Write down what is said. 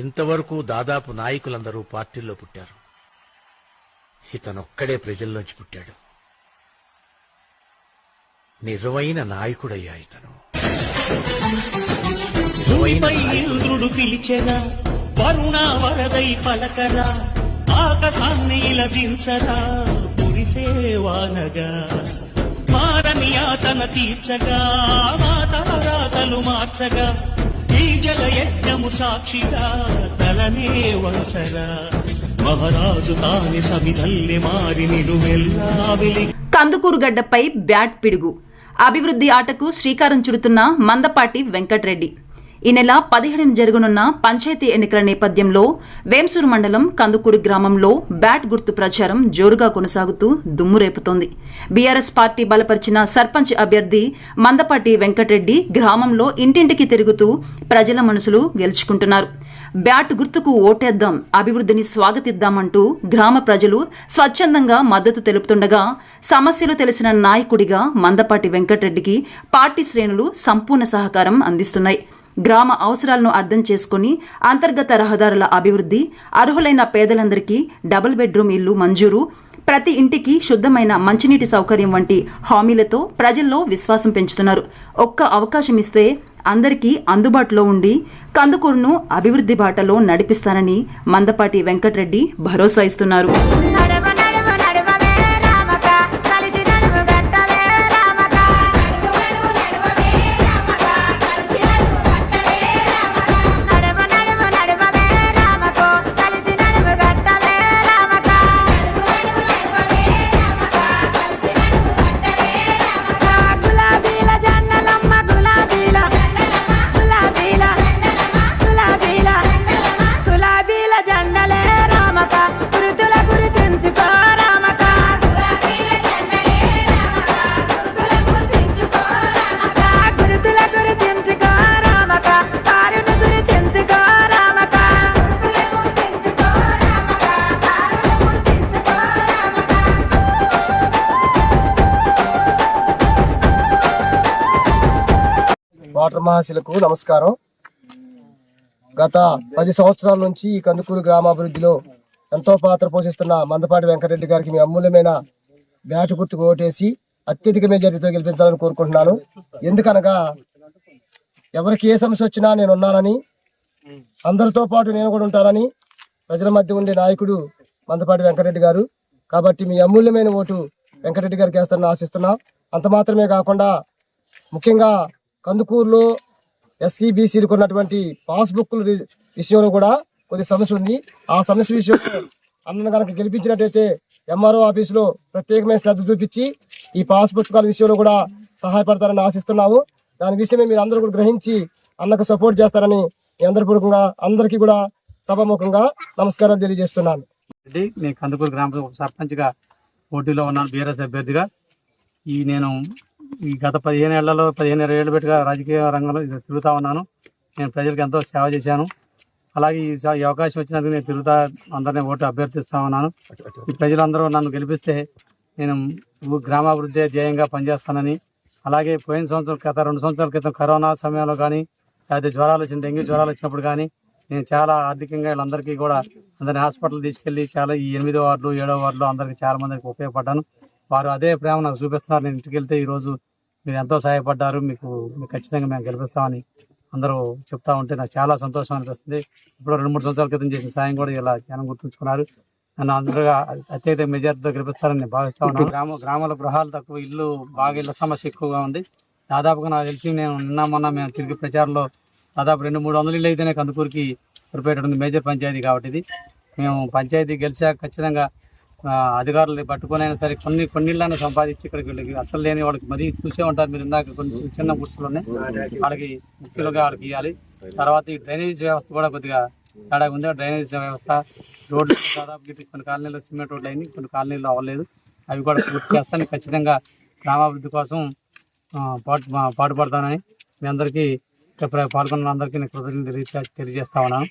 ఇంతవరకు దాదాపు నాయకులందరూ పార్టీల్లో పుట్టారు. ఇతనొక్కడే ప్రజల్లోంచి పుట్టాడు. నిజమైన నాయకుడయ్యా ఇతను. ఇంద్రుడు పిలిచెరా, వరుణ వరదై పలకరా, ఆకాశాన్ని ఇలా దించరా, పురిసేవానగా మారని ఆతన తీర్చగా, మాతారాతలు మార్చగా, ఈ జల యజ్ఞము సాక్షిగా తలనే వంసరా, మహారాజు తాని సమిధల్లి మారి నిలువెల్లా వెలి. కందుకూరు గడ్డపై బ్యాట్ పిడుగు. అభివృద్ధి ఆటకు శ్రీకారం చుడుతున్న మందపాటి వెంకట్రెడ్డి. ఈ నెల 17 జరగనున్న పంచాయతీ ఎన్నికల నేపథ్యంలో వేంసూరు మండలం కందుకూరు గ్రామంలో బ్యాట్ గుర్తు ప్రచారం జోరుగా కొనసాగుతూ దుమ్మురేపుతోంది. బీఆర్ఎస్ పార్టీ బలపరిచిన సర్పంచ్ అభ్యర్థి మందపాటి వెంకట్రెడ్డి గ్రామంలో ఇంటింటికి తిరుగుతూ ప్రజల మనసులు గెలుచుకుంటున్నారు. బ్యాట్ గుర్తుకు ఓటేద్దాం, అభివృద్ధిని స్వాగతిద్దామంటూ గ్రామ ప్రజలు స్వచ్ఛందంగా మద్దతు తెలుపుతుండగా సమస్యలు తెలిసిన నాయకుడిగా మందపాటి వెంకట్రెడ్డికి పార్టీ శ్రేణులు సంపూర్ణ సహకారం అందిస్తున్నాయి. గ్రామ అవసరాలను అర్థం చేసుకుని అంతర్గత రహదారుల అభివృద్ధి, అర్హులైన పేదలందరికీ డబుల్ బెడ్రూమ్ ఇల్లు మంజూరు, ప్రతి ఇంటికి శుద్ధమైన మంచినీటి సౌకర్యం వంటి హామీలతో ప్రజల్లో విశ్వాసం పెంచుతున్నారు. ఒక్క అవకాశం ఇస్తే అందరికీ అందుబాటులో ఉండి కందుకూరును అభివృద్ధి బాటలో నడిపిస్తానని మందపాటి వెంకట్రెడ్డి భరోసా ఇస్తున్నారు. వాటర్ మహాశిలకు నమస్కారం. గత 10 సంవత్సరాల నుంచి ఈ కందుకూరు గ్రామాభివృద్ధిలో ఎంతో పాత్ర పోషిస్తున్న మందపాటి వెంకటరెడ్డి గారికి మీ అమూల్యమైన బ్యాట్ గుర్తుకు ఓటేసి అత్యధిక మెజారిటీతో గెలిపించాలని కోరుకుంటున్నాను. ఎందుకనగా ఎవరికి ఏ సమస్య వచ్చినా నేను ఉన్నానని, అందరితో పాటు నేను కూడా ఉంటానని ప్రజల మధ్య ఉండే నాయకుడు మందపాటి వెంకటరెడ్డి గారు. కాబట్టి మీ అమూల్యమైన ఓటు వెంకటరెడ్డి గారికి వేస్తారని ఆశిస్తున్నాం. అంత మాత్రమే కాకుండా ముఖ్యంగా కందుకూరులో ఎస్సీ బీసీలకు ఉన్నటువంటి పాస్బుక్ల విషయంలో కూడా కొద్ది సమస్య ఉంది. ఆ సమస్య విషయంలో అన్నను కనుక గెలిపించినట్టయితే ఎంఆర్ఓ ఆఫీసులో ప్రత్యేకమైన శ్రద్ధ చూపించి ఈ పాస్ పుస్తకాల విషయంలో కూడా సహాయపడతారని ఆశిస్తున్నాము. దాని విషయమే మీరు అందరూ కూడా గ్రహించి అన్నకు సపోర్ట్ చేస్తారని అందరిపూర్వకంగా అందరికీ కూడా సభాముఖంగా నమస్కారాలు తెలియజేస్తున్నాను. నేను కందుకూరు గ్రామ సర్పంచ్గా పోటీలో ఉన్నాను, బీఆర్ఎస్ అభ్యర్థిగా. నేను ఈ గత 15-20 ఏళ్ళు పెట్టుగా రాజకీయ రంగంలో తిరుగుతూ ఉన్నాను. నేను ప్రజలకు ఎంతో సేవ చేశాను. అలాగే ఈ అవకాశం వచ్చినందుకు నేను తిరుగుతా అందరినీ ఓటు అభ్యర్థిస్తా ఉన్నాను. ఈ ప్రజలందరూ నన్ను గెలిపిస్తే నేను గ్రామాభివృద్ధి ధ్యేయంగా పనిచేస్తానని, అలాగే పోయిన సంవత్సరం గత 2 సంవత్సరాల క్రితం కరోనా సమయంలో కానీ, లేకపోతే జ్వరాలు వచ్చిన డెంగ్యూ జ్వరాలు వచ్చినప్పుడు కానీ నేను చాలా ఆర్థికంగా వీళ్ళందరికీ కూడా అందరినీ హాస్పిటల్ తీసుకెళ్ళి చాలా ఈ 8వ వార్డు 7వ వార్డులో అందరికీ చాలా మందికి ఉపయోగపడ్డాను. వారు అదే ప్రేమ నాకు చూపిస్తున్నారు. నేను ఇంటికి వెళ్తే ఈరోజు మీరు ఎంతో సహాయపడ్డారు, మీకు ఖచ్చితంగా మేము గెలిపిస్తామని అందరూ చెప్తా ఉంటే నాకు చాలా సంతోషం అనిపిస్తుంది. ఇప్పుడు 2-3 సంవత్సరాల క్రితం చేసిన సాయం కూడా ఇలా జనం గుర్తుంచుకున్నారు. నన్ను అందరుగా అత్యధిక మెజార్టీతో గెలిపిస్తారని భావిస్తా ఉన్నాను. గ్రామాల గృహాలు తక్కువ, బాగా ఇళ్ళ సమస్య ఎక్కువగా ఉంది. దాదాపుగా నాకు తెలిసి నేను మొన్న మేము తిరిగి ప్రచారంలో దాదాపు 200-300 ఇళ్ళు అయితేనే కందుకూరుకి సరిపోయేటటువంటి మేజర్ పంచాయతీ. కాబట్టి ఇది మేము పంచాయతీ గెలిచాక ఖచ్చితంగా అధికారులు పట్టుకునైనా సరే కొన్ని ఇళ్ళని సంపాదించి ఇక్కడికి అసలు లేని వాళ్ళకి మరీ చూసే ఉంటారు మీరు. ఇందాక కొన్ని చిన్న గుర్సులు ఉన్నాయి, వాళ్ళకి ముఖ్యులుగా వాళ్ళకి ఇవ్వాలి. తర్వాత ఈ డ్రైనేజ్ వ్యవస్థ కూడా కొద్దిగా తేడా ఉంది. డ్రైనేజ్ వ్యవస్థ రోడ్లు దాదాపు కొన్ని కాలనీలో సిమెంట్ రోడ్లు అయినాయి, కొన్ని కాలనీలో అవ్వలేదు. అవి కూడా పూర్తి చేస్తాను. ఖచ్చితంగా గ్రామాభివృద్ధి కోసం పాటుపడతానని మీ అందరికీ పాల్గొన్న అందరికీ నేను కృతజ్ఞతలు తెలియజేస్తా ఉన్నాను.